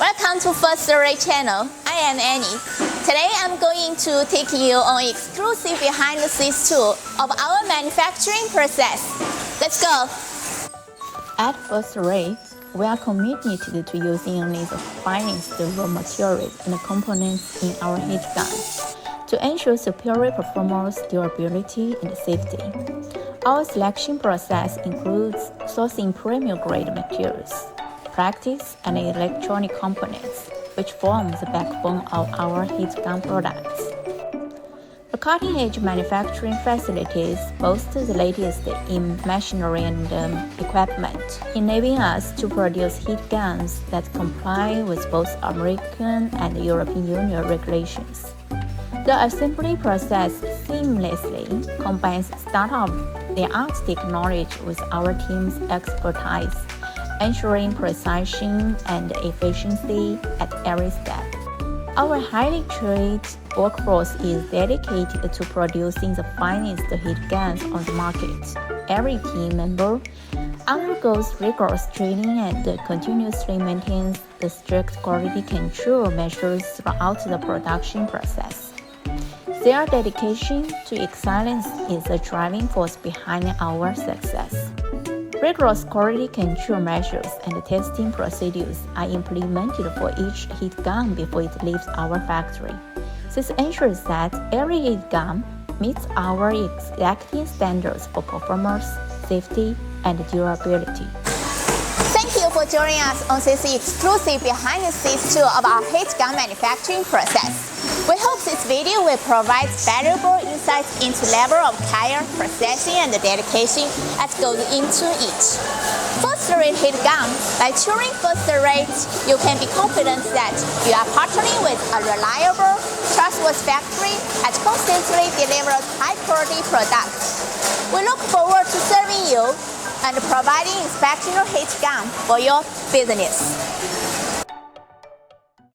Welcome to FirstRate channel. I am Annie. Today I'm going to take you on exclusive behind-the-scenes tour of our manufacturing process. Let's go! At FirstRate, we are committed to using only the finest raw materials and components in our heat guns to ensure superior performance, durability, and safety. Our selection process includes sourcing premium-grade materials, practice, and electronic components, which form the backbone of our heat gun products. The cutting-edge manufacturing facilities boast the latest in machinery and equipment, enabling us to produce heat guns that comply with both American and European Union regulations. The assembly process seamlessly combines state-of-the-art technology with our team's expertise, ensuring precision and efficiency at every step. Our highly trained workforce is dedicated to producing the finest heat guns on the market. Every team member undergoes rigorous training and continuously maintains the strict quality control measures throughout the production process. Their dedication to excellence is the driving force behind our success. Rigorous quality control measures and testing procedures are implemented for each heat gun before it leaves our factory. This ensures that every heat gun meets our exacting standards for performance, safety, and durability. Thank you for joining us on this exclusive behind-the-scenes tour of our heat gun manufacturing process. We hope this video will provide valuable insights into the level of care, processing, and dedication that goes into each. FirstRate heat gun. By choosing FirstRate, you can be confident that you are partnering with a reliable, trustworthy factory that constantly delivers high-quality products. We look forward to serving you and providing exceptional heat gun for your business.